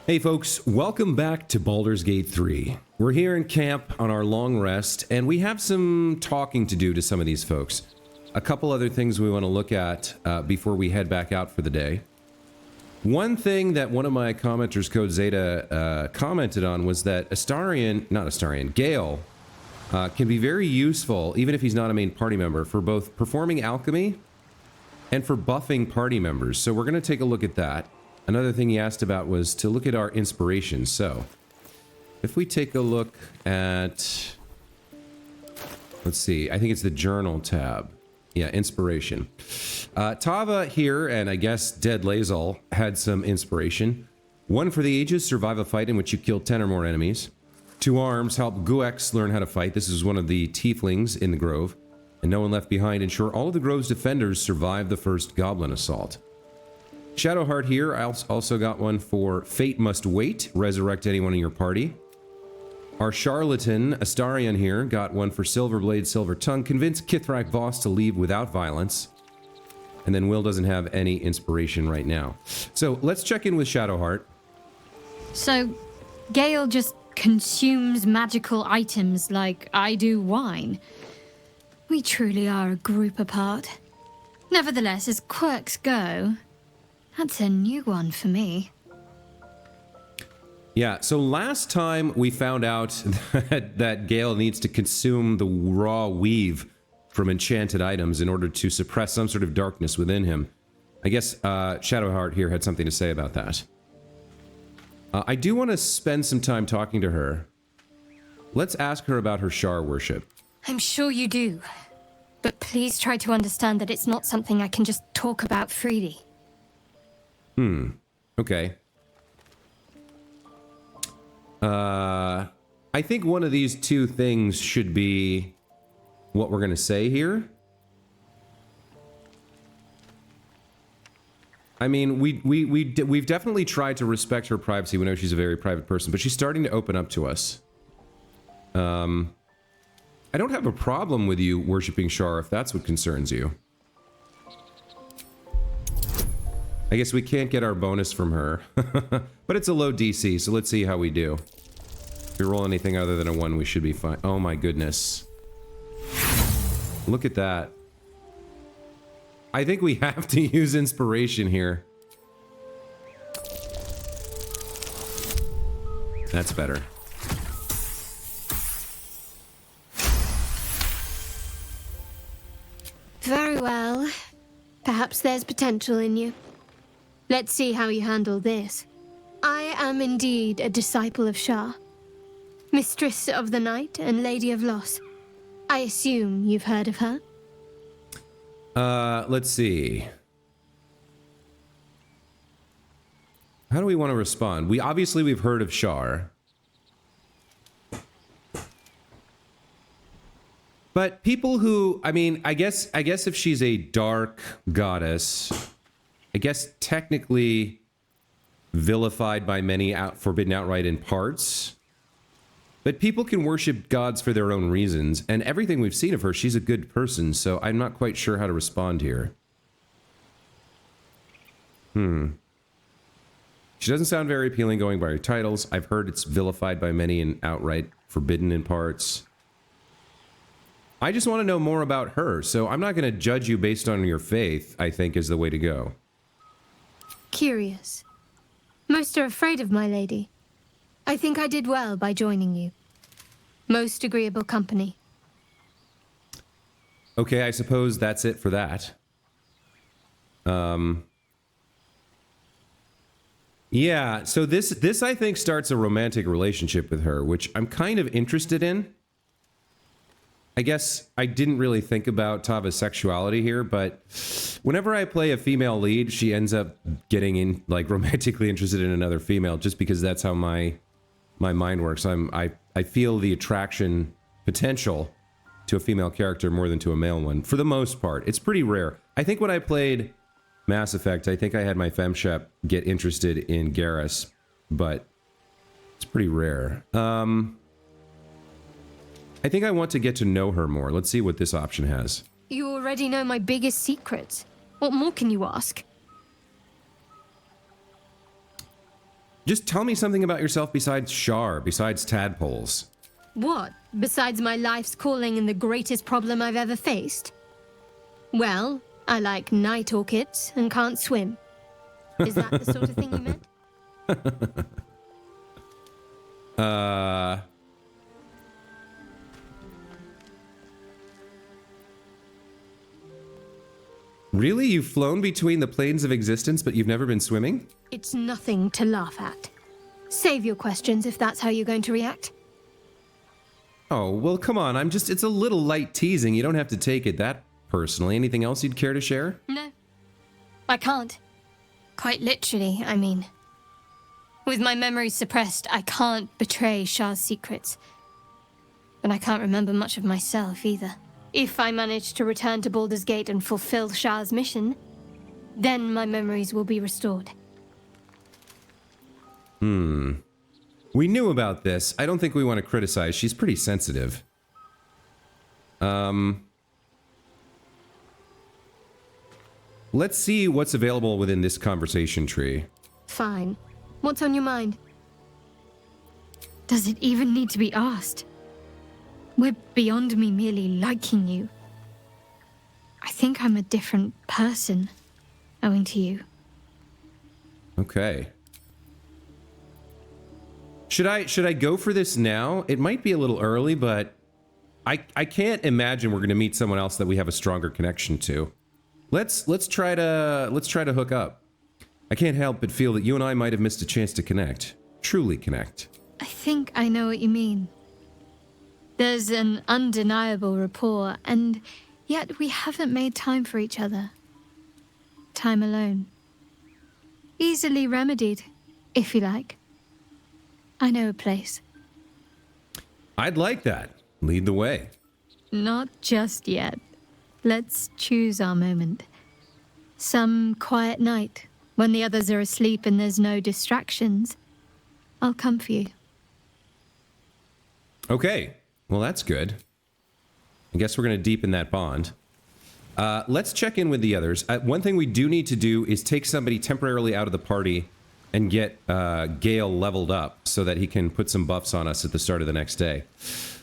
Hey folks, welcome back to Baldur's Gate 3. We're here in camp on our long rest, and we have some talking to do to some of these folks. A couple other things we want to look at before we head back out for the day. One thing that one of my commenters, Code Zeta, commented on was that Gale can be very useful, even if he's not a main party member, for both performing alchemy and for buffing party members. So we're going to take a look at that. Another thing he asked about was to look at our inspiration. So, if we take a look at, let's see, I think it's the journal tab. Yeah, inspiration. Tava here, and I guess Dead Lazal, had some inspiration. 1 for the ages, survive a fight in which you kill 10 or more enemies. 2 arms, help Guex learn how to fight. This is one of the tieflings in the grove. And no one left behind, ensure all of the grove's defenders survive the first goblin assault. Shadowheart here, I also got 1 for Fate Must Wait, resurrect anyone in your party. Our charlatan, Astarion here, got 1 for Silverblade, Silver Tongue, convince Kithrak Voss to leave without violence. And then Will doesn't have any inspiration right now. So let's check in with Shadowheart. So, Gale just consumes magical items like I do wine. We truly are a group apart. Nevertheless, as quirks go, that's a new one for me. Yeah, so last time we found out that Gale needs to consume the raw weave from enchanted items in order to suppress some sort of darkness within him. I guess Shadowheart here had something to say about that. I do want to spend some time talking to her. Let's ask her about her Shar worship. I'm sure you do. But please try to understand that it's not something I can just talk about freely. Okay. I think one of these two things should be what we're going to say here. I mean, we've definitely tried to respect her privacy. We know she's a very private person, but she's starting to open up to us. I don't have a problem with you worshiping Shar if that's what concerns you. I guess we can't get our bonus from her. But it's a low DC, so let's see how we do. If we roll anything other than a 1, we should be fine. Oh my goodness. Look at that. I think we have to use inspiration here. That's better. Very well. Perhaps there's potential in you. Let's see how you handle this. I am indeed a disciple of Shar, Mistress of the Night and Lady of Loss. I assume you've heard of her? Let's see. How do we want to respond? We've heard of Shar. But people who, I mean, I guess if she's a dark goddess, I guess technically vilified by many, forbidden outright in parts. But people can worship gods for their own reasons, and everything we've seen of her, she's a good person, so I'm not quite sure how to respond here. She doesn't sound very appealing going by her titles. I've heard it's vilified by many and outright forbidden in parts. I just want to know more about her, so I'm not going to judge you based on your faith, I think is the way to go. Curious. Most are afraid of my lady. I think I did well by joining you. Most agreeable company. Okay, I suppose that's it for that. Yeah, so this I think starts a romantic relationship with her, which I'm kind of interested in. I guess I didn't really think about Tava's sexuality here, but whenever I play a female lead, she ends up getting romantically interested in another female, just because that's how my mind works. I feel the attraction potential to a female character more than to a male one, for the most part. It's pretty rare. I think when I played Mass Effect, I think I had my femshep get interested in Garrus, but it's pretty rare. I think I want to get to know her more. Let's see what this option has. You already know my biggest secrets. What more can you ask? Just tell me something about yourself besides Shar, besides tadpoles. What, besides my life's calling and the greatest problem I've ever faced? Well, I like night orchids and can't swim. Is that the sort of thing you meant? Really? You've flown between the planes of existence, but you've never been swimming? It's nothing to laugh at. Save your questions if that's how you're going to react. Oh, well, come on. It's a little light teasing. You don't have to take it that personally. Anything else you'd care to share? No, I can't. Quite literally, I mean. With my memories suppressed, I can't betray Shah's secrets. But I can't remember much of myself either. If I manage to return to Baldur's Gate and fulfill Shah's mission, then my memories will be restored. We knew about this. I don't think we want to criticize. She's pretty sensitive. Let's see what's available within this conversation tree. Fine. What's on your mind? Does it even need to be asked? We're beyond me merely liking you. I think I'm a different person, owing to you. Okay. Should I go for this now? It might be a little early, but I can't imagine we're going to meet someone else that we have a stronger connection to. Let's try to hook up. I can't help but feel that you and I might have missed a chance to connect. Truly connect. I think I know what you mean. There's an undeniable rapport, and yet we haven't made time for each other. Time alone. Easily remedied, if you like. I know a place. I'd like that. Lead the way. Not just yet. Let's choose our moment. Some quiet night, when the others are asleep and there's no distractions. I'll come for you. Okay. Well, that's good. I guess we're going to deepen that bond. Let's check in with the others. One thing we do need to do is take somebody temporarily out of the party and get Gale leveled up so that he can put some buffs on us at the start of the next day.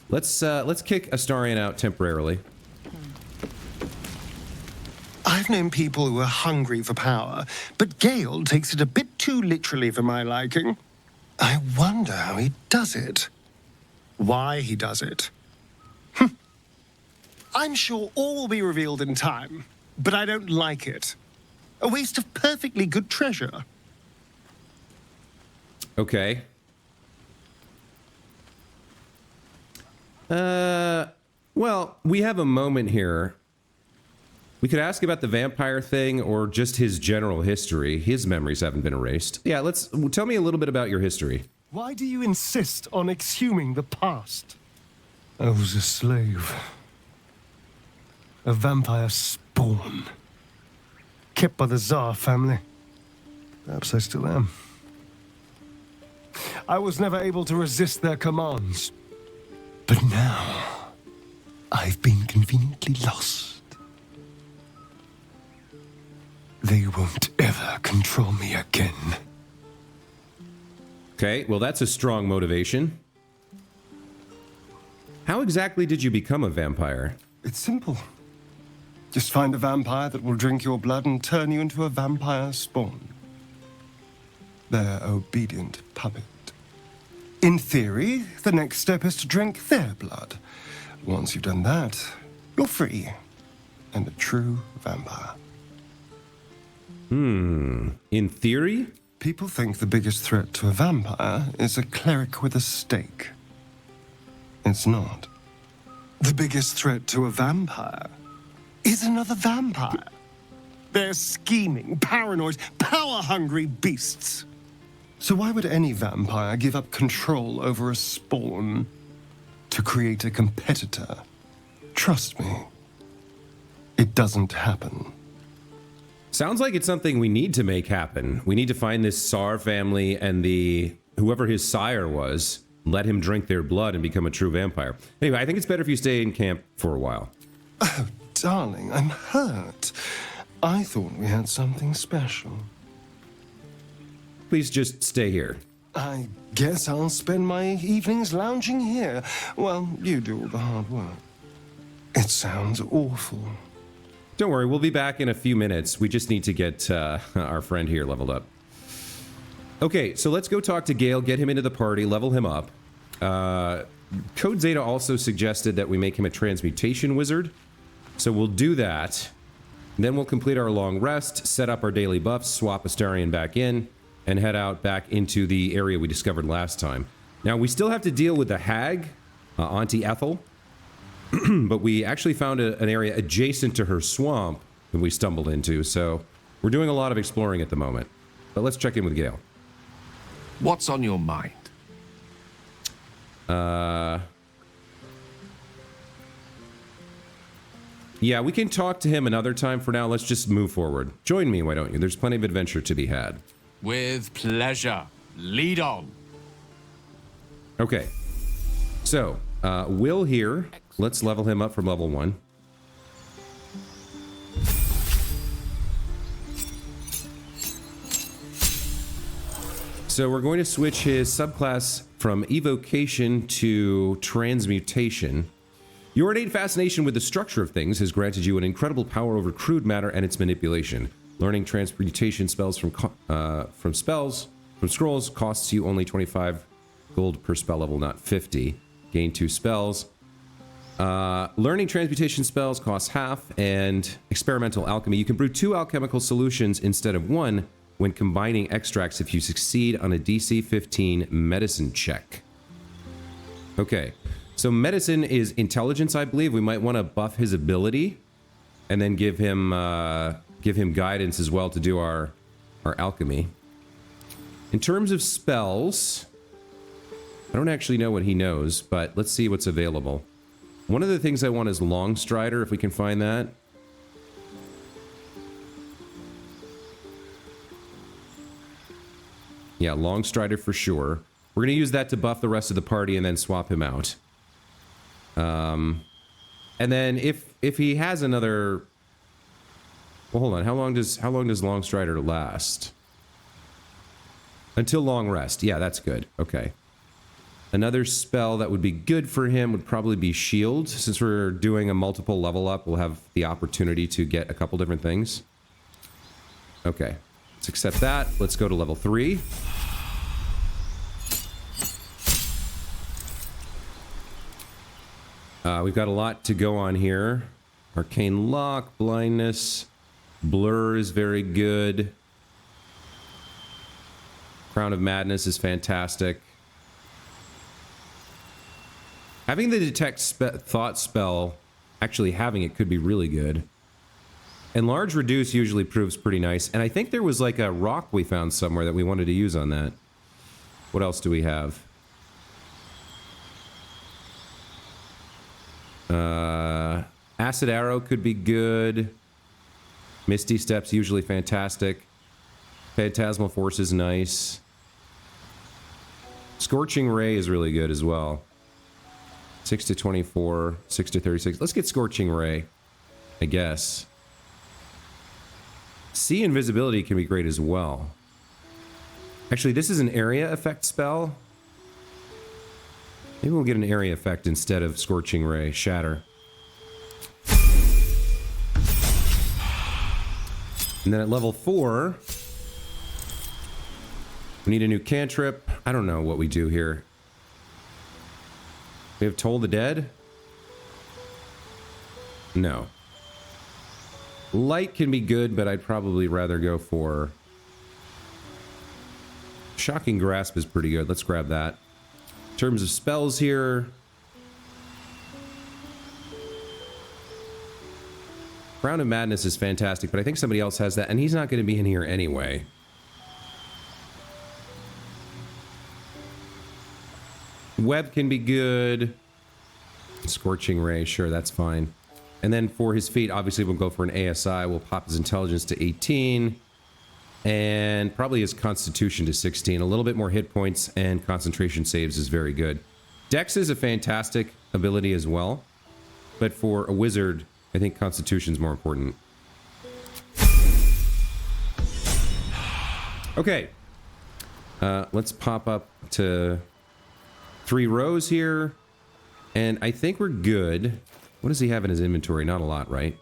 Let's kick Astarion out temporarily. I've known people who are hungry for power, but Gale takes it a bit too literally for my liking. I wonder how he does it. Why he does it. I'm sure all will be revealed in time, but I don't like it. A waste of perfectly good treasure. Okay. Well, we have a moment here. We could ask about the vampire thing or just his general history. His memories haven't been erased. Yeah, tell me a little bit about your history. Why do you insist on exhuming the past? I was a slave. A vampire spawn. Kept by the Tsar family. Perhaps I still am. I was never able to resist their commands. But now, I've been conveniently lost. They won't ever control me again. Okay, well that's a strong motivation. How exactly did you become a vampire? It's simple. Just find a vampire that will drink your blood and turn you into a vampire spawn. Their obedient puppet. In theory, the next step is to drink their blood. Once you've done that, you're free. And a true vampire. In theory? People think the biggest threat to a vampire is a cleric with a stake. It's not. The biggest threat to a vampire is another vampire. They're scheming, paranoid, power-hungry beasts. So why would any vampire give up control over a spawn to create a competitor? Trust me, it doesn't happen. Sounds like it's something we need to make happen. We need to find this Tsar family and whoever his sire was, let him drink their blood and become a true vampire. Anyway, I think it's better if you stay in camp for a while. Oh, darling, I'm hurt. I thought we had something special. Please just stay here. I guess I'll spend my evenings lounging here while you do all the hard work. It sounds awful. Don't worry, we'll be back in a few minutes. We just need to get our friend here leveled up. Okay, so let's go talk to Gale, get him into the party, level him up. Code Zeta also suggested that we make him a transmutation wizard. So we'll do that. Then we'll complete our long rest, set up our daily buffs, swap Astarion back in, and head out back into the area we discovered last time. Now, we still have to deal with the hag, Auntie Ethel. But we actually found an area adjacent to her swamp that we stumbled into, so we're doing a lot of exploring at the moment. But let's check in with Gale. What's on your mind? Yeah, we can talk to him another time. For now, let's just move forward. Join me, why don't you? There's plenty of adventure to be had. With pleasure. Lead on. Okay. So, Will here. Let's level him up from level 1. So we're going to switch his subclass from evocation to transmutation. Your innate fascination with the structure of things has granted you an incredible power over crude matter and its manipulation. Learning transmutation spells from scrolls costs you only 25 gold per spell level, not 50. Gain 2 spells. Learning transmutation spells costs half, and experimental alchemy. You can brew 2 alchemical solutions instead of 1 when combining extracts if you succeed on a DC 15 medicine check. Okay, so medicine is intelligence, I believe. We might want to buff his ability and then give him guidance as well to do our alchemy. In terms of spells, I don't actually know what he knows, but let's see what's available. One of the things I want is Long Strider, if we can find that. Yeah, Long Strider for sure. We're going to use that to buff the rest of the party and then swap him out. And then if he has another... Well, hold on. How long does Long Strider last? Until Long Rest. Yeah, that's good. Okay. Another spell that would be good for him would probably be Shield. Since we're doing a multiple level up, we'll have the opportunity to get a couple different things. Okay. Let's accept that. Let's go to level 3. We've got a lot to go on here. Arcane Lock, Blindness, Blur is very good. Crown of Madness is fantastic. Having the Detect Thought spell, actually having it could be really good. Enlarge Reduce usually proves pretty nice. And I think there was like a rock we found somewhere that we wanted to use on that. What else do we have? Acid Arrow could be good. Misty Step's usually fantastic. Phantasmal Force is nice. Scorching Ray is really good as well. 6 to 24, 6 to 36. Let's get Scorching Ray, I guess. See Invisibility can be great as well. Actually, this is an area effect spell. Maybe we'll get an area effect instead of Scorching Ray. Shatter. And then at level 4, we need a new cantrip. I don't know what we do here. We have Toll the Dead? No. Light can be good, but I'd probably rather go for... Shocking Grasp is pretty good. Let's grab that. In terms of spells here... Crown of Madness is fantastic, but I think somebody else has that, and he's not going to be in here anyway. Web can be good. Scorching Ray, sure, that's fine. And then for his feet, obviously we'll go for an ASI. We'll pop his intelligence to 18. And probably his constitution to 16. A little bit more hit points and concentration saves is very good. Dex is a fantastic ability as well. But for a wizard, I think constitution's more important. Let's pop up to 3 rows here. And I think we're good. What does he have in his inventory? Not a lot, right?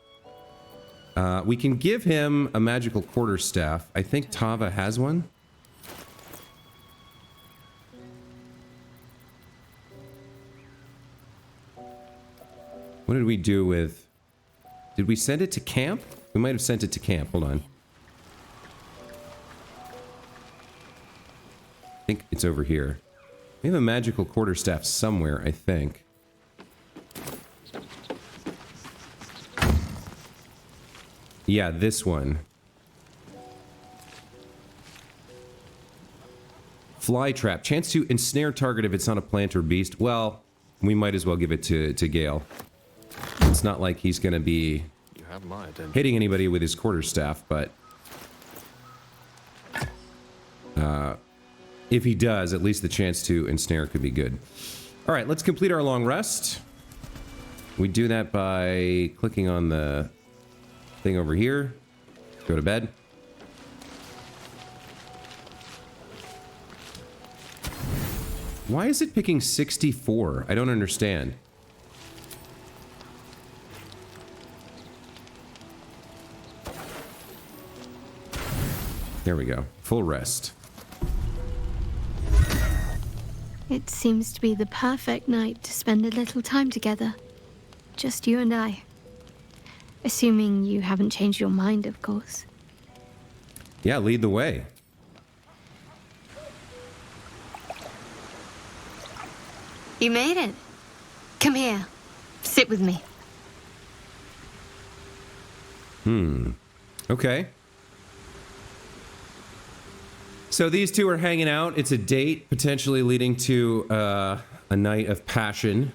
We can give him a magical quarterstaff. I think Tava has one. What did we do with... Did we send it to camp? We might have sent it to camp. Hold on. I think it's over here. We have a magical quarterstaff somewhere, I think. Yeah, this one. Fly trap. Chance to ensnare target if it's not a plant or beast. Well, we might as well give it to Gale. It's not like he's going to be hitting anybody with his quarterstaff, but... if he does, at least the chance to ensnare could be good. Alright, let's complete our long rest. We do that by clicking on the thing over here. Go to bed. Why is it picking 64? I don't understand. There we go. Full rest. It seems to be the perfect night to spend a little time together. Just you and I. Assuming you haven't changed your mind, of course. Yeah, lead the way. You made it. Come here. Sit with me. Okay. So these two are hanging out. It's a date, potentially leading to a night of passion.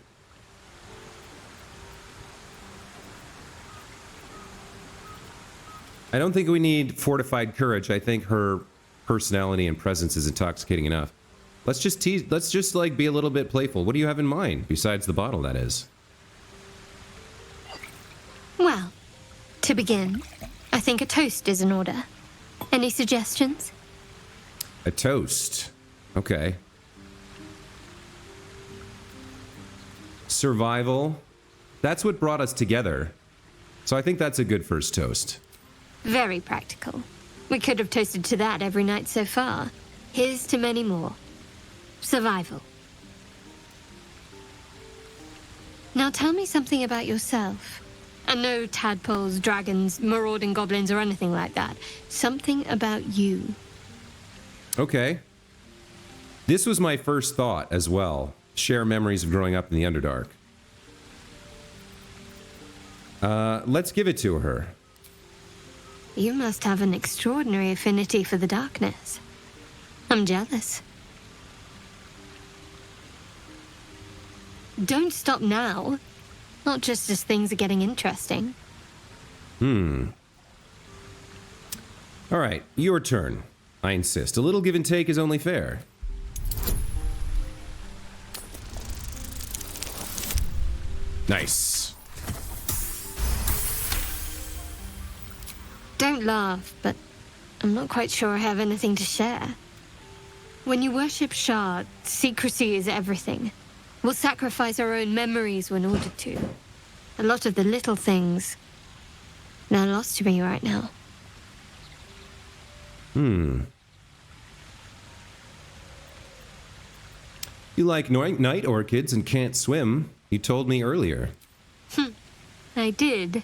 I don't think we need fortified courage. I think her personality and presence is intoxicating enough. Let's just tease. Let's just like be a little bit playful. What do you have in mind besides the bottle? That is. Well, to begin, I think a toast is in order. Any suggestions? A toast. Okay. Survival. That's what brought us together. So I think that's a good first toast. Very practical. We could have toasted to that every night so far. Here's to many more. Survival. Now tell me something about yourself. And no tadpoles, dragons, marauding goblins, or anything like that. Something about you. Okay. This was my first thought as well. Share memories of growing up in the Underdark. Let's give it to her. You must have an extraordinary affinity for the darkness. I'm jealous. Don't stop now. Not just as things are getting interesting. All right, your turn. I insist. A little give and take is only fair. Nice. Don't laugh, but I'm not quite sure I have anything to share. When you worship Shah, secrecy is everything. We'll sacrifice our own memories when ordered to. A lot of the little things, they're lost to me right now. You like night orchids and can't swim. You told me earlier. I did.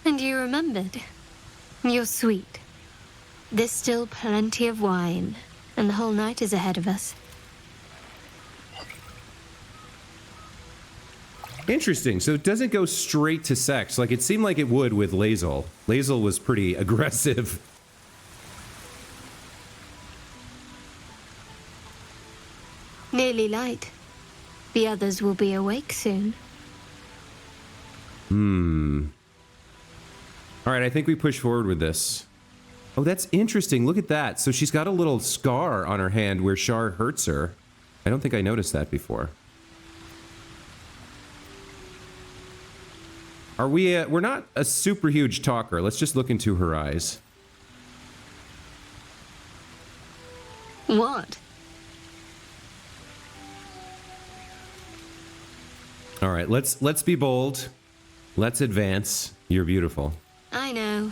And you remembered. You're sweet. There's still plenty of wine, and the whole night is ahead of us. Interesting. So it doesn't go straight to sex. Like, it seemed like it would with Lae'zel. Lae'zel was pretty aggressive. Nearly light. The others will be awake soon. All right, I think we push forward with this. Oh, that's interesting. Look at that. So she's got a little scar on her hand where Shar hurts her. I don't think I noticed that before. Are we, we're not a super huge talker. Let's just look into her eyes. What? All right, let's be bold. Let's advance. You're beautiful. I know.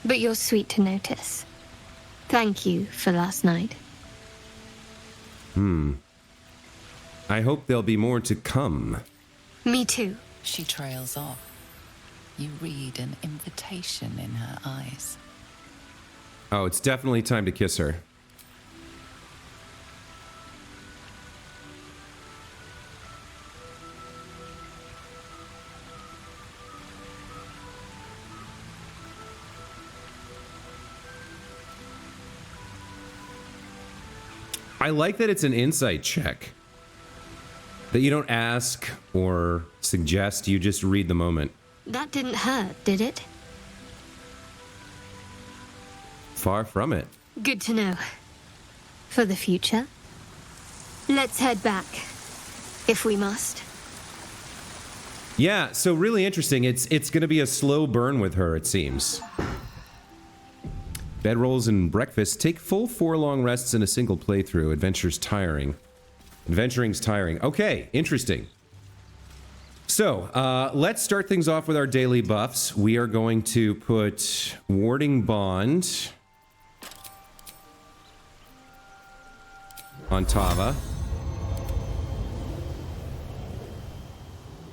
But you're sweet to notice. Thank you for last night. I hope there'll be more to come. Me too. She trails off. You read an invitation in her eyes. Oh, it's definitely time to kiss her. I like that it's an insight check. That you don't ask or suggest, you just read the moment. That didn't hurt, did it? Far from it. Good to know. For the future. Let's head back. If we must. Yeah, so really interesting. It's going to be a slow burn with her, it seems. Bedrolls and breakfast. Take full 4 long rests in a single playthrough. Adventure's tiring. Adventuring's tiring. Okay, interesting. So, let's start things off with our daily buffs. We are going to put Warding Bond on Tava.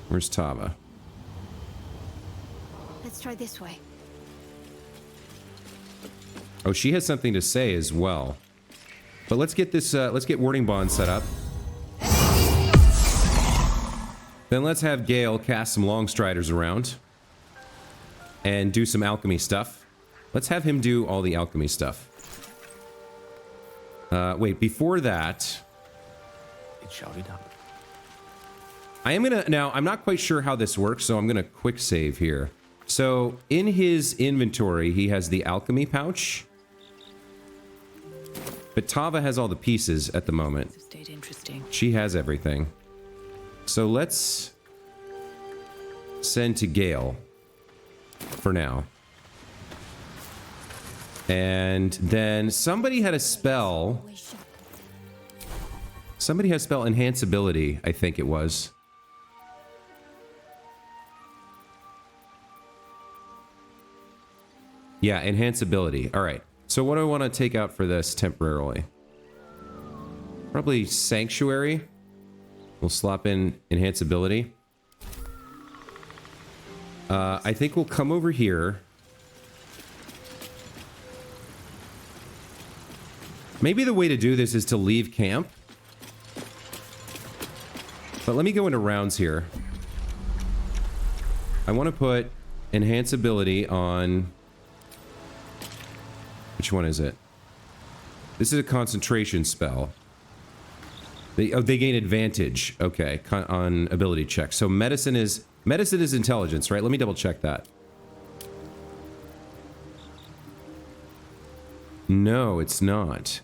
Where's Tava? Let's try this way. Oh, she has something to say as well. But let's get this, let's get Warding Bond set up. Then let's have Gale cast some Longstriders around. And do some alchemy stuff. Let's have him do all the alchemy stuff. Wait, before that... It shouted up. I am gonna... Now, I'm not quite sure how this works, so I'm gonna quick save here. So, in his inventory, he has the alchemy pouch. But Tava has all the pieces at the moment. This stayed interesting. She has everything. So let's send to Gale for now. And then somebody had a spell. Somebody has spell enhanceability, I think it was. Yeah, enhanceability. All right. So what do I want to take out for this temporarily? Probably Sanctuary. We'll slop in enhanceability. I think we'll come over here. Maybe the way to do this is to leave camp. But let me go into rounds here. I want to put enhanceability on... Which one is it? This is a concentration spell. They gain advantage. Okay, on ability check. So medicine is intelligence, right? Let me double check that. No, it's not.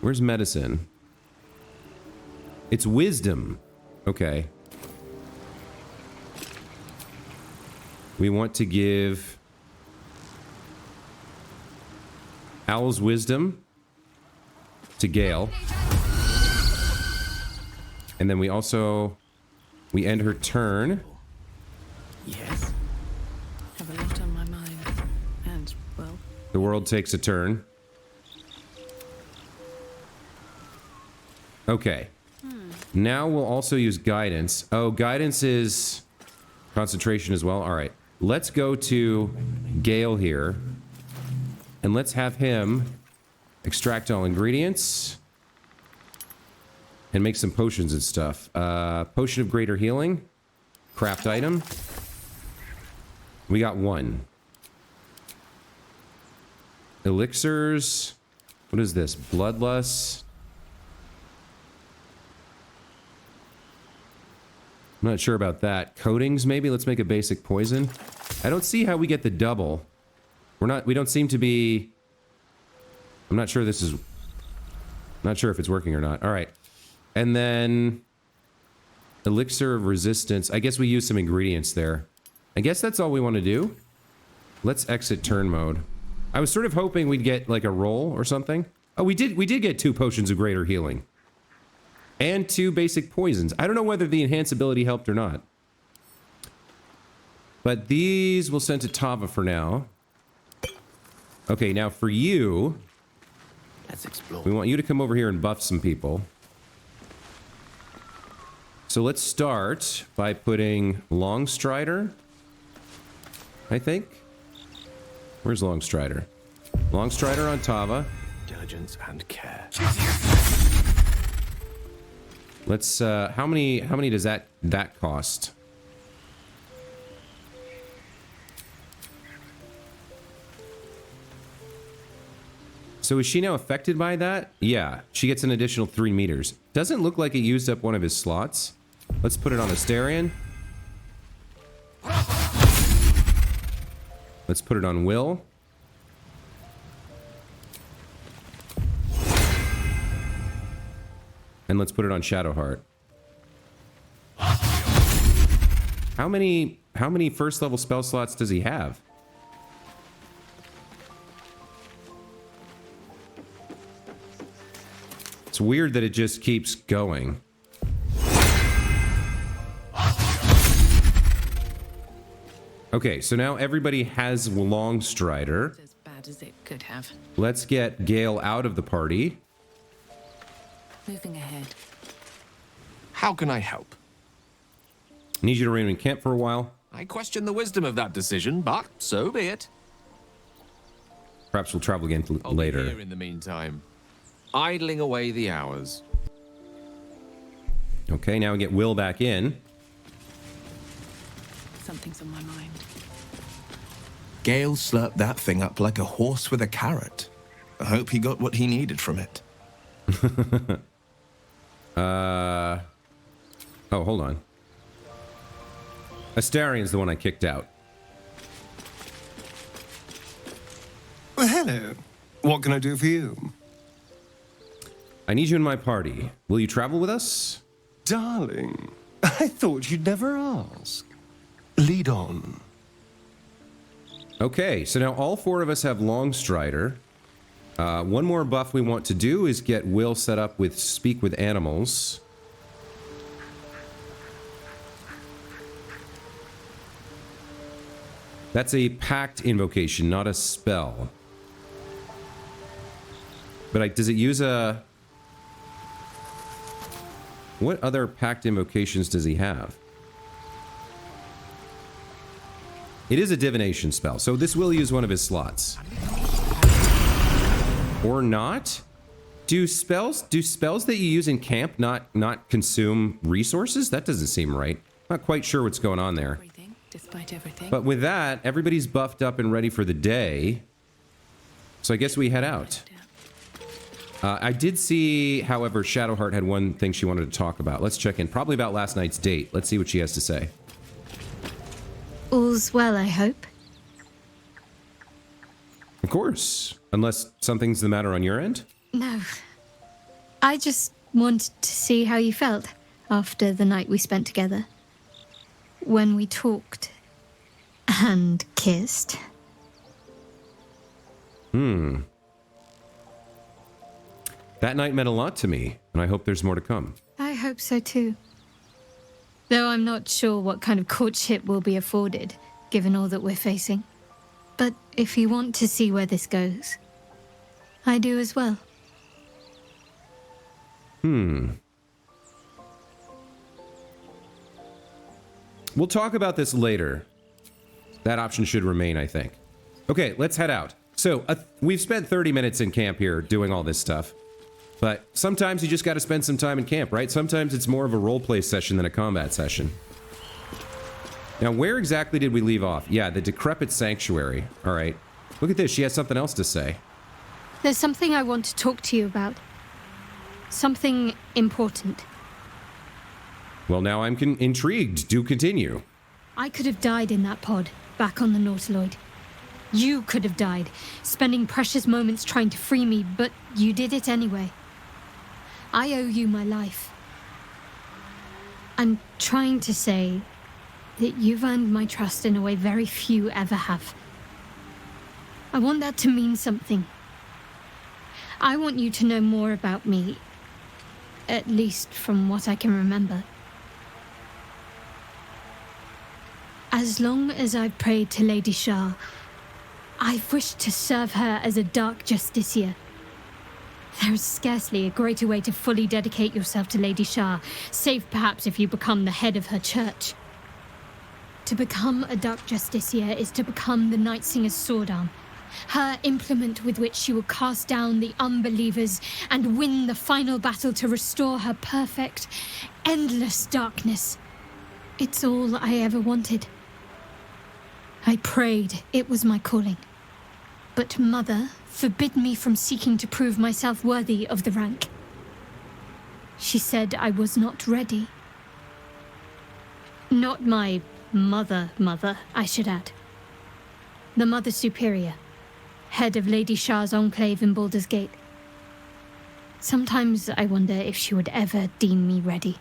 Where's medicine? It's wisdom. Okay. We want to give Owl's wisdom to Gale. And then we end her turn. Yes. Have a lot on my mind. And, well... The world takes a turn. Okay. Now we'll also use guidance. Oh, guidance is concentration as well. All right. Let's go to Gale here. And let's have him extract all ingredients. And make some potions and stuff. Potion of greater healing. Craft item. We got 1. Elixirs. What is this? Bloodlust. I'm not sure about that. Coatings, maybe? Let's make a basic poison. I don't see how we get the double. We don't seem to be... I'm not sure this is... Not sure if it's working or not. All right. And then... Elixir of resistance. I guess we use some ingredients there. I guess that's all we want to do. Let's exit turn mode. I was sort of hoping we'd get like a roll or something. Oh, we did get 2 potions of greater healing. And 2 basic poisons. I don't know whether the enhance ability helped or not. But these we'll send to Tava for now. Okay, now for you... Let's explore. We want you to come over here and buff some people. So let's start by putting Longstrider, I think. Where's Longstrider? Longstrider on Tava. Diligence and care. Let's how many does that cost? So is she now affected by that? Yeah, she gets an additional 3 meters. Doesn't look like it used up one of his slots. Let's put it on Asterion. Let's put it on Will. And let's put it on Shadowheart. How many first level spell slots does he have? It's weird that it just keeps going. Okay, so now everybody has Longstrider. As bad as it could have. Let's get Gale out of the party. Moving ahead. How can I help? Need you to remain in camp for a while. I question the wisdom of that decision, but so be it. Perhaps we'll travel again I'll be later. here in the meantime, idling away the hours. Okay, now we get Will back in. Something's on my mind. Gale slurped that thing up like a horse with a carrot. I hope he got what he needed from it. Oh, hold on. Astarion's the one I kicked out. Well, hello. What can I do for you? I need you in my party. Will you travel with us? Darling, I thought you'd never ask. Lead on. Okay, so now all 4 of us have Longstrider. One more buff we want to do is get Will set up with Speak with Animals. That's a pact invocation, not a spell. But does it use a... What other pact invocations does he have? It is a divination spell, so this will use one of his slots. Or not? Do spells that you use in camp not consume resources? That doesn't seem right. Not quite sure what's going on there. Everything, despite everything. But with that, everybody's buffed up and ready for the day. So I guess we head out. I did see, however, Shadowheart had one thing she wanted to talk about. Let's check in. Probably about last night's date. Let's see what she has to say. All's well, I hope. Of course. Unless something's the matter on your end? No. I just wanted to see how you felt after the night we spent together. When we talked and kissed. That night meant a lot to me, and I hope there's more to come. I hope so too. Though I'm not sure what kind of courtship will be afforded, given all that we're facing. But if you want to see where this goes, I do as well. We'll talk about this later. That option should remain, I think. Okay, let's head out. So, we've spent 30 minutes in camp here doing all this stuff. But sometimes you just gotta spend some time in camp, right? Sometimes it's more of a roleplay session than a combat session. Now, where exactly did we leave off? Yeah, the decrepit sanctuary. All right. Look at this. She has something else to say. There's something I want to talk to you about. Something important. Well, now I'm intrigued. Do continue. I could have died in that pod, back on the Nautiloid. You could have died, spending precious moments trying to free me, but you did it anyway. I owe you my life. I'm trying to say that you've earned my trust in a way very few ever have. I want that to mean something. I want you to know more about me, at least from what I can remember. As long as I've prayed to Lady Shah, I've wished to serve her as a dark justiciar. There is scarcely a greater way to fully dedicate yourself to Lady Shah, save perhaps if you become the head of her church. To become a dark justiciar is to become the Night Singer's sword arm, her implement with which she will cast down the unbelievers and win the final battle to restore her perfect, endless darkness. It's all I ever wanted. I prayed it was my calling. But Mother forbid me from seeking to prove myself worthy of the rank. She said I was not ready. Not my mother, I should add. The Mother Superior, head of Lady Shah's enclave in Baldur's Gate. Sometimes I wonder if she would ever deem me ready.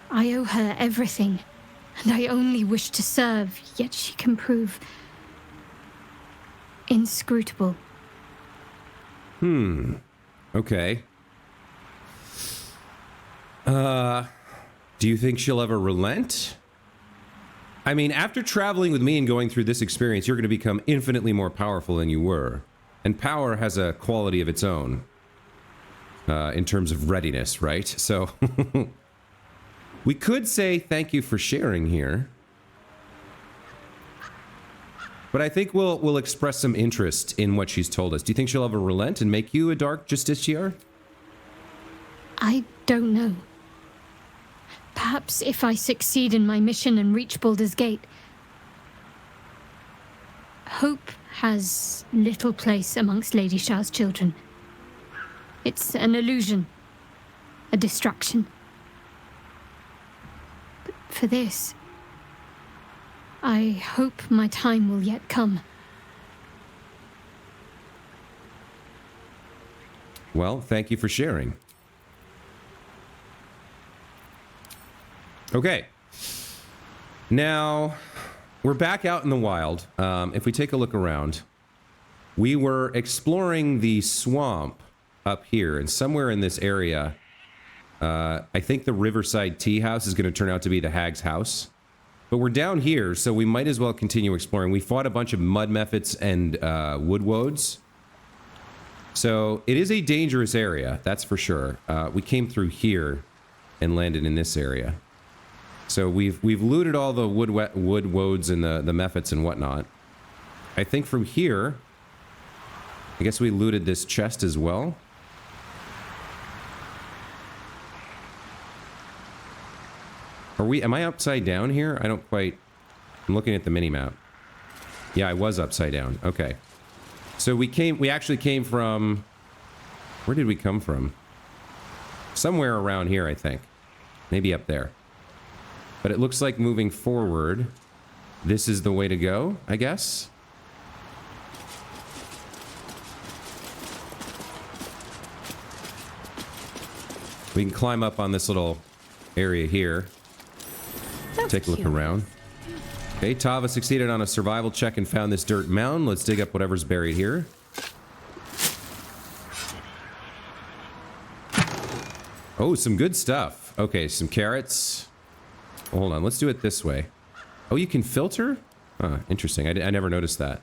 I owe her everything, and I only wish to serve, yet she can prove inscrutable. Okay. Do you think she'll ever relent? I mean, after traveling with me and going through this experience, you're going to become infinitely more powerful than you were. And power has a quality of its own, in terms of readiness, right? So, we could say thank you for sharing here. But I think we'll express some interest in what she's told us. Do you think she'll ever relent and make you a dark justiciar? I don't know. Perhaps if I succeed in my mission and reach Baldur's Gate. Hope has little place amongst Lady Shah's children. It's an illusion, a distraction. But for this, I hope my time will yet come. Well, thank you for sharing. Okay. Now, we're back out in the wild. If we take a look around, we were exploring the swamp up here, and somewhere in this area, I think the Riverside Tea House is going to turn out to be the Hag's house. But we're down here, so we might as well continue exploring. We fought a bunch of mud mephits and wood woads. So it is a dangerous area, that's for sure. We came through here and landed in this area. So we've looted all the wood woads and the mephits and whatnot. I think from here, I guess we looted this chest as well. Am I upside down here? I don't quite... I'm looking at the mini-map. Yeah, I was upside down. Okay. So we actually came from... Where did we come from? Somewhere around here, I think. Maybe up there. But it looks like moving forward, this is the way to go, I guess? We can climb up on this little area here. Take a look around. Okay, Tava succeeded on a survival check and found this dirt mound. Let's dig up whatever's buried here. Oh, some good stuff. Okay, some carrots. Oh, hold on, let's do it this way. Oh, you can filter? Huh, interesting. I never noticed that.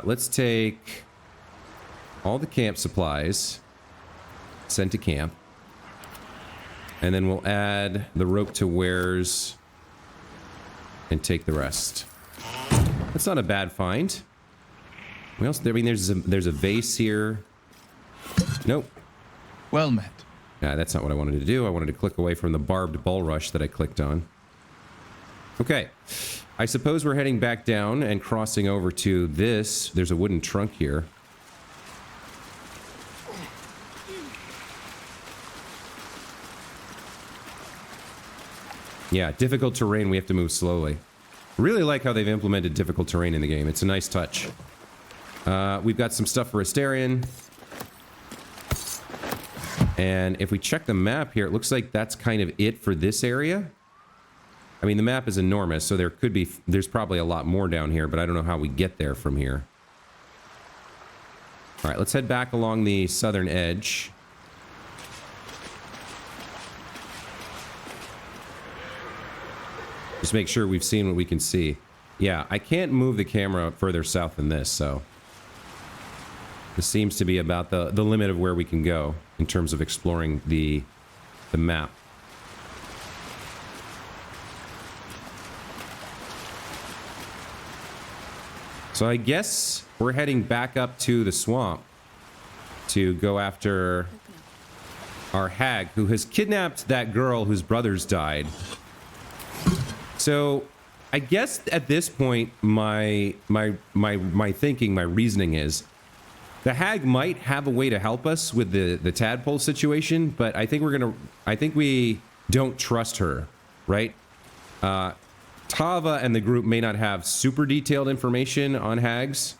Let's take all the camp supplies. Send to camp. And then we'll add the rope to wares and take the rest. That's not a bad find. What else? I mean, there's a vase here. Nope. Well met. Yeah, that's not what I wanted to do. I wanted to click away from the barbed bulrush that I clicked on. Okay. I suppose we're heading back down and crossing over to this. There's a wooden trunk here. Yeah, difficult terrain, we have to move slowly. Really like how they've implemented difficult terrain in the game. It's a nice touch. We've got some stuff for Asterion. And if we check the map here, it looks like that's kind of it for this area. I mean, the map is enormous, so there's probably a lot more down here, but I don't know how we get there from here. All right, let's head back along the southern edge. Just make sure we've seen what we can see. Yeah, I can't move the camera further south than this, so this seems to be about the limit of where we can go in terms of exploring the map. So I guess we're heading back up to the swamp to go after our hag who has kidnapped that girl whose brothers died. So I guess at this point my thinking, my reasoning is the hag might have a way to help us with the tadpole situation, but I think we don't trust her, right? Tava and the group may not have super detailed information on hags,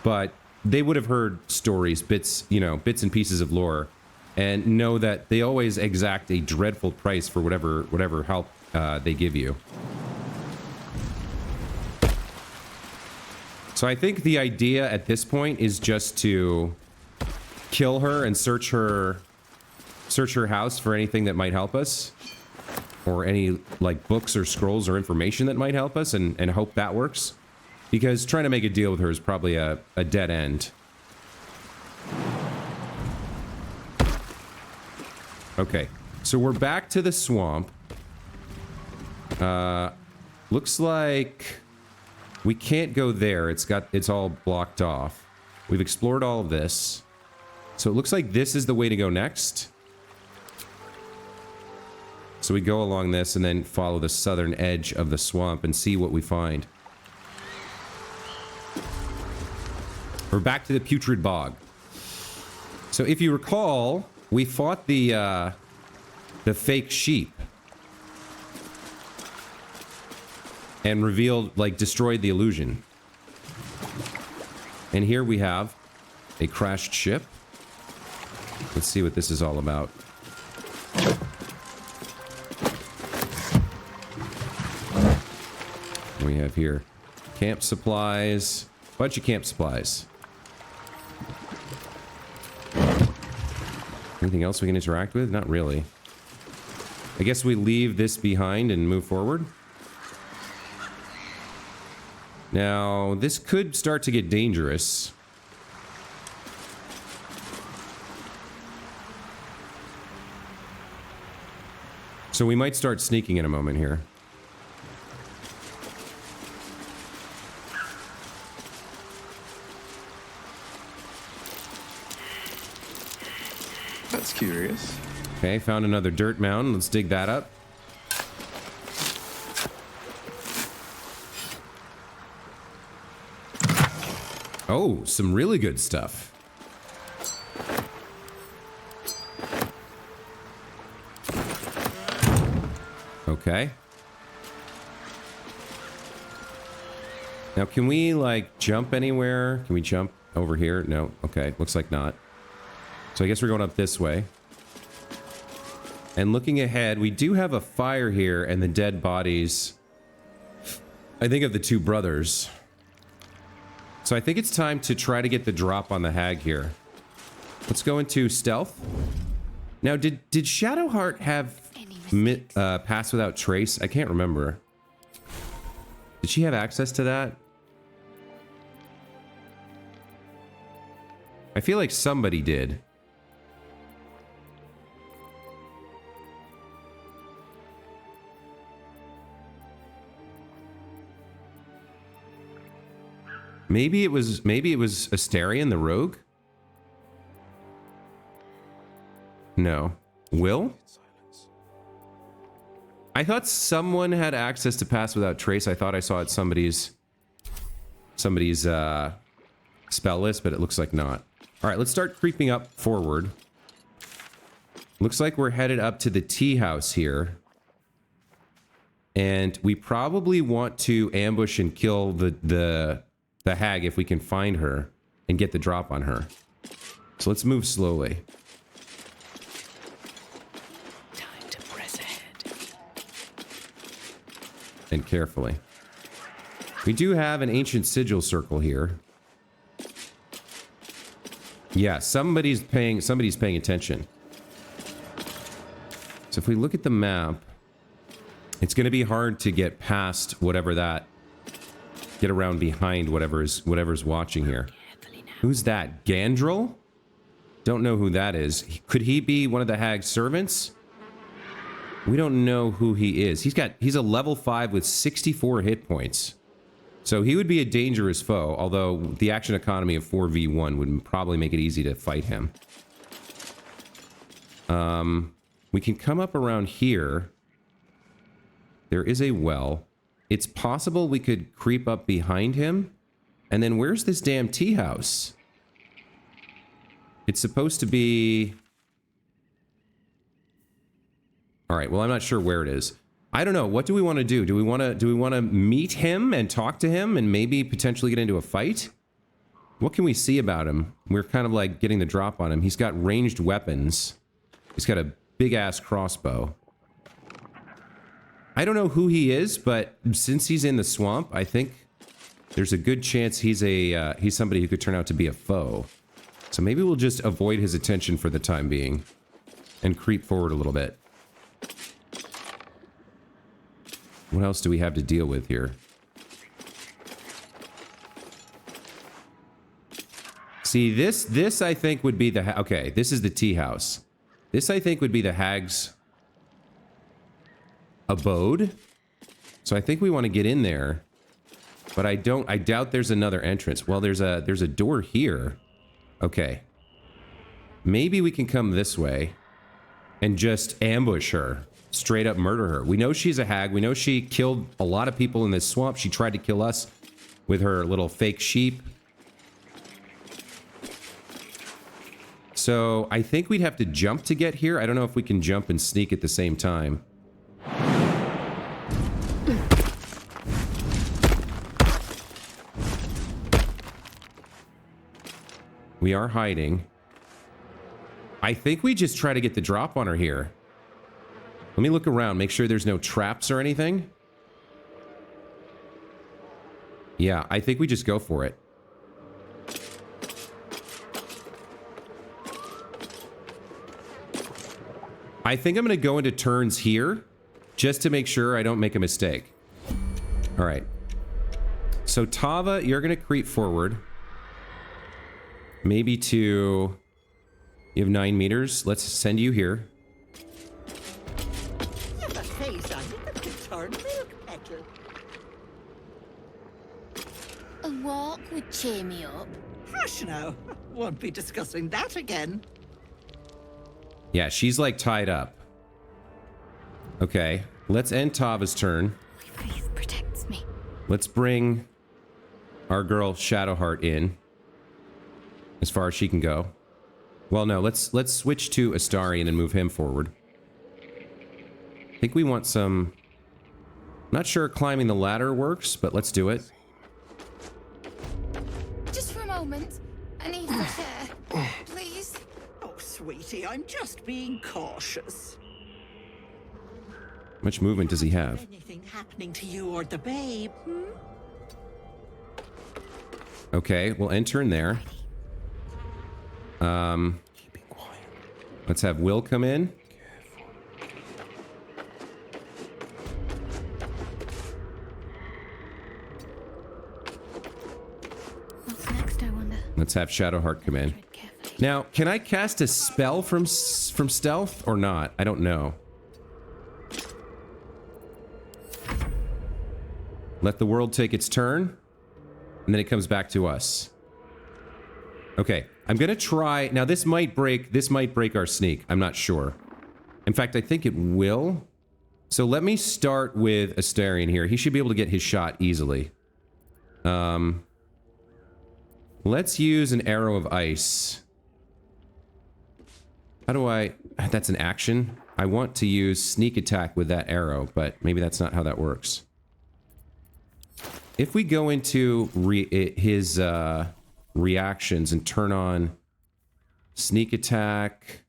but they would have heard stories, bits and pieces of lore, and know that they always exact a dreadful price for whatever help they give you. So I think the idea at this point is just to kill her and search her house for anything that might help us, or any like books or scrolls or information that might help us, and hope that works, because trying to make a deal with her is probably a dead end. Okay, so we're back to the swamp. Looks like we can't go there. It's all blocked off. We've explored all of this, so it looks like this is the way to go next. So we go along this and then follow the southern edge of the swamp and see what we find. We're back to the putrid bog. So if you recall, we fought the fake sheep and revealed, like, destroyed the illusion. And here we have a crashed ship. Let's see what this is all about. We have here camp supplies, bunch of camp supplies. Anything else we can interact with? Not really. I guess we leave this behind and move forward. Now, this could start to get dangerous. So we might start sneaking in a moment here. That's curious. Okay, found another dirt mound. Let's dig that up. Oh, some really good stuff. Okay. Now, can we, like, jump anywhere? Can we jump over here? No. Okay, looks like not. So I guess we're going up this way. And looking ahead, we do have a fire here and the dead bodies, I think, of the two brothers. So I think it's time to try to get the drop on the hag here. Let's go into stealth. Now, did Shadowheart have pass without trace? I can't remember. Did she have access to that? I feel like somebody did. Maybe it was Astarion the rogue? No. Will? I thought someone had access to pass without trace. I thought I saw it somebody's spell list, but it looks like not. All right, let's start creeping up forward. Looks like we're headed up to the tea house here. And we probably want to ambush and kill the hag if we can find her and get the drop on her. So let's move slowly. Time to press ahead. and carefully. We do have an ancient sigil circle here. Yeah, somebody's paying attention. So if we look at the map, it's going to be hard to get past whatever that, get around behind whatever's watching here. Who's that? Gandrel? Don't know who that is. Could he be one of the hag's servants? We don't know who he is. He's a level 5 with 64 hit points. So he would be a dangerous foe, although the action economy of 4v1 would probably make it easy to fight him. We can come up around here. There is a well. It's possible we could creep up behind him. And then where's this damn tea house? It's supposed to be... All right, well, I'm not sure where it is. I don't know. What do we want to do? Do we want to meet him and talk to him and maybe potentially get into a fight? What can we see about him? We're kind of like getting the drop on him. He's got ranged weapons. He's got a big-ass crossbow. I don't know who he is, but since he's in the swamp, I think there's a good chance he's somebody who could turn out to be a foe. So maybe we'll just avoid his attention for the time being and creep forward a little bit. What else do we have to deal with here? See, this I think would be the... Okay, this is the tea house. This I think would be the hag's abode. So I think we want to get in there. But I doubt there's another entrance. Well, there's a door here. Okay. Maybe we can come this way and just ambush her. Straight up murder her. We know she's a hag. We know she killed a lot of people in this swamp. She tried to kill us with her little fake sheep. So I think we'd have to jump to get here. I don't know if we can jump and sneak at the same time. We are hiding. I think we just try to get the drop on her here. Let me look around, make sure there's no traps or anything. Yeah, I think we just go for it. I think I'm going to go into turns here, just to make sure I don't make a mistake. All right. So Tava, you're going to creep forward. Maybe to... You have 9 meters. Let's send you here. A walk would cheer me up. Hush now. Won't be discussing that again. Yeah, she's like tied up. Okay, let's end Tava's turn. My faith protects me. Let's bring our girl Shadowheart in. As far as she can go. Well, no, let's switch to Astarion and move him forward. I think we want some... Not sure climbing the ladder works, but let's do it. Just for a moment. I need fresh air. Please. Oh, sweetie, I'm just being cautious. How much movement does he have? Anything happening to you or the babe, Okay, we'll enter in there. Keeping quiet. Let's have Will come in. What's next, I wonder? Let's have Shadowheart come in. Now, can I cast a spell from stealth or not? I don't know. Let the world take its turn, and then it comes back to us. Okay, I'm gonna try. Now, this might break our sneak. I'm not sure. In fact, I think it will. So let me start with Astarion here. He should be able to get his shot easily. Let's use an arrow of ice. How do I... That's an action. I want to use sneak attack with that arrow, but maybe that's not how that works. If we go into his reactions and turn on sneak attack...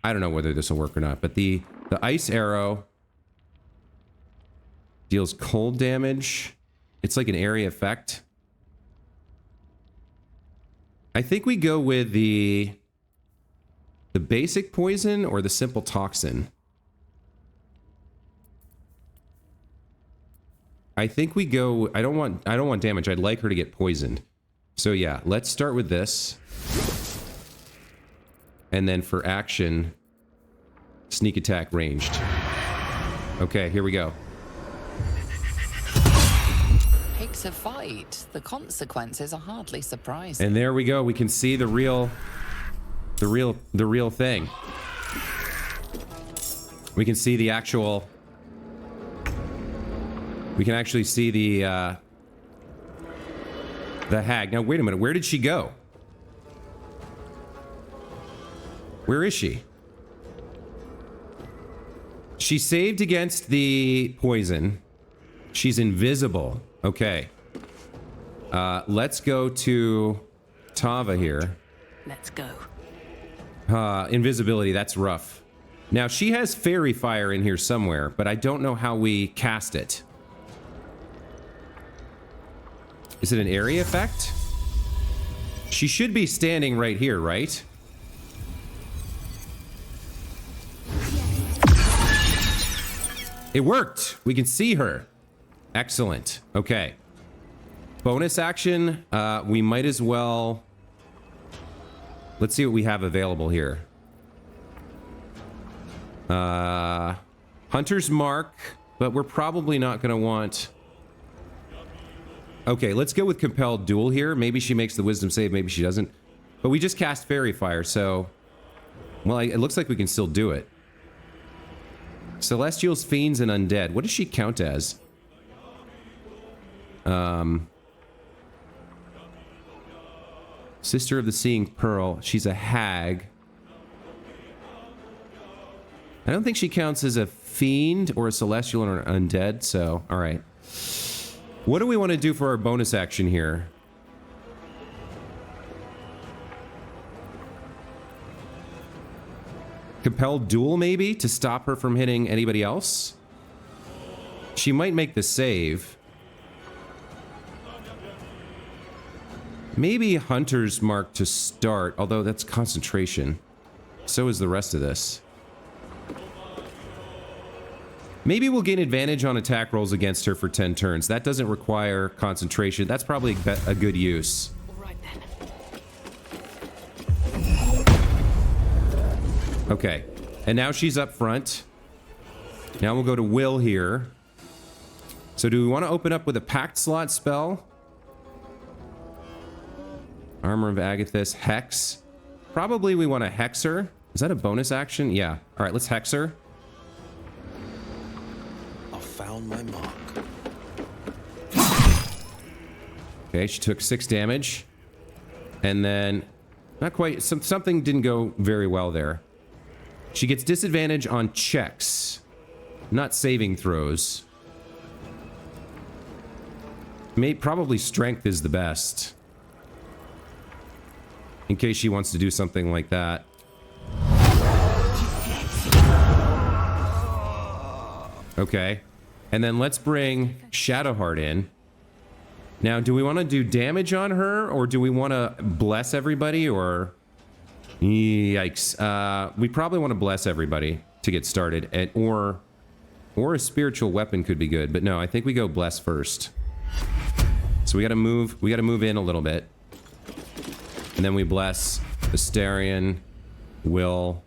I don't know whether this will work or not, but the ice arrow Deals cold damage. It's like an area effect. I think we go with the basic poison or the simple toxin. I think we go. I don't want damage. I'd like her to get poisoned. So yeah, let's start with this. And then for action, sneak attack ranged. Okay, here we go. Picks a fight. The consequences are hardly surprising. And there we go. We can see the real thing. We can see the actual. We can actually see the hag. Now wait a minute. Where did she go? Where is she? She saved against the poison. She's invisible. Okay. Let's go to Tava here. Let's go. Invisibility, that's rough. Now, she has fairy fire in here somewhere, but I don't know how we cast it. Is it an area effect? She should be standing right here, right? It worked! We can see her. Excellent. Okay. Bonus action, we might as well... Let's see what we have available here. Hunter's Mark, but we're probably not going to want... Okay, let's go with Compelled Duel here. Maybe she makes the Wisdom save, maybe she doesn't. But we just cast Fairy Fire, so... Well, it looks like we can still do it. Celestials, Fiends, and Undead. What does she count as? Sister of the Seeing Pearl. She's a hag. I don't think she counts as a fiend or a celestial or an undead, so, alright. What do we want to do for our bonus action here? Compelled Duel, maybe? To stop her from hitting anybody else? She might make the save. Maybe Hunter's Mark to start, although that's concentration. So is the rest of this. Maybe we'll gain advantage on attack rolls against her for 10 turns. That doesn't require concentration. That's probably a good use. Okay, and now she's up front. Now we'll go to Will here. So do we want to open up with a Pact slot spell? Armor of Agathis, Hex. Probably we want to Hex her. Is that a bonus action? Yeah. All right, let's Hex her. I found my mark. Okay, she took 6 damage. And then, not quite, something didn't go very well there. She gets disadvantage on checks, not saving throws. Probably strength is the best. In case she wants to do something like that. Okay. And then let's bring Shadowheart in. Now, do we want to do damage on her, or do we want to bless everybody, or... Yikes. We probably want to bless everybody to get started, or a spiritual weapon could be good, but no, I think we go bless first. So we gotta move in a little bit. And then we bless Astarion, Will,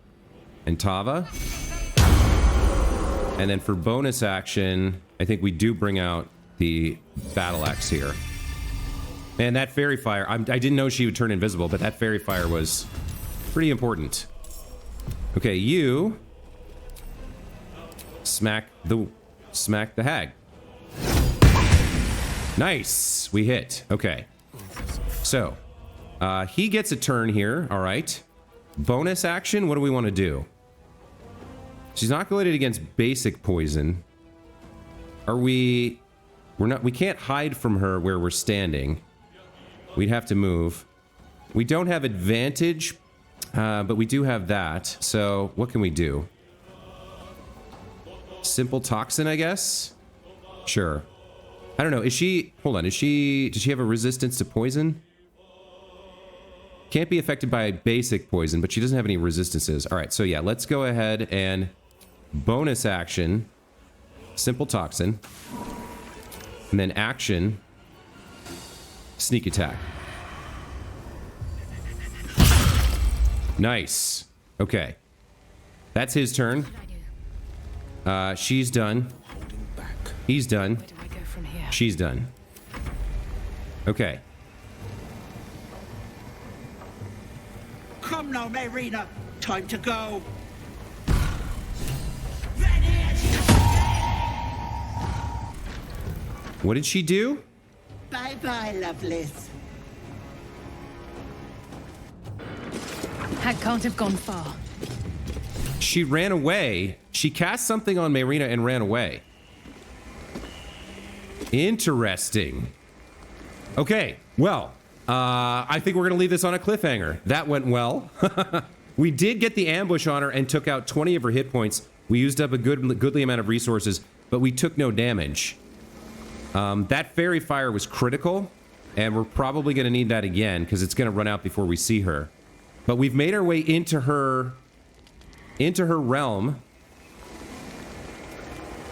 and Tava. And then for bonus action, I think we do bring out the battle axe here. Man, that fairy fire, I didn't know she would turn invisible, but that fairy fire was pretty important. Okay, you smack the hag. Nice, we hit. Okay, so he gets a turn here. All right, bonus action. What do we want to do? She's not related against basic poison. Are we? We're not. We can't hide from her where we're standing. We'd have to move. We don't have advantage. But we do have that, so what can we do? Simple toxin, I guess? Sure. I don't know. Is she... Hold on. Does she have a resistance to poison? Can't be affected by basic poison, but she doesn't have any resistances. All right. So yeah, let's go ahead and bonus action. Simple toxin. And then action. Sneak attack. Nice. Okay. That's his turn. She's done. He's done. Where do I go from here? She's done. Okay. Come now, Marina. Time to go. What did she do? Bye-bye, Lovelace. Hag can't have gone far. She ran away. She cast something on Marina and ran away. Interesting. Okay, well, I think we're going to leave this on a cliffhanger. That went well. We did get the ambush on her and took out 20 of her hit points. We used up a goodly amount of resources, but we took no damage. That fairy fire was critical, and we're probably going to need that again because it's going to run out before we see her. But we've made our way into her realm,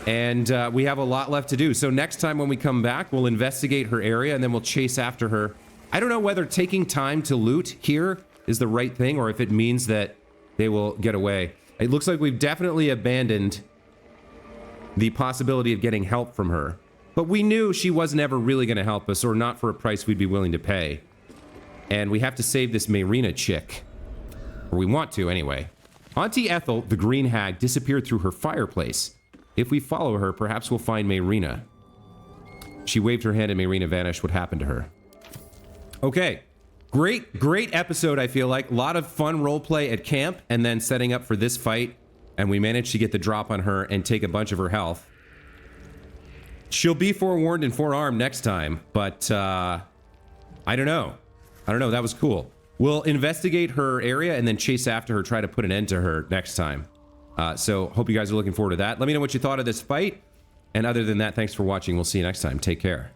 and we have a lot left to do. So next time when we come back, we'll investigate her area, and then we'll chase after her. I don't know whether taking time to loot here is the right thing, or if it means that they will get away. It looks like we've definitely abandoned the possibility of getting help from her. But we knew she was never really going to help us, or not for a price we'd be willing to pay. And we have to save this Marina chick. Or we want to, anyway. Auntie Ethel, the green hag, disappeared through her fireplace. If we follow her, perhaps we'll find Marina. She waved her hand and Marina vanished. What happened to her? Okay. Great episode, I feel like. A lot of fun roleplay at camp, and then setting up for this fight. And we managed to get the drop on her and take a bunch of her health. She'll be forewarned and forearmed next time, but I don't know. That was cool. We'll investigate her area and then chase after her, try to put an end to her next time. So hope you guys are looking forward to that. Let me know what you thought of this fight. And other than that, thanks for watching. We'll see you next time. Take care.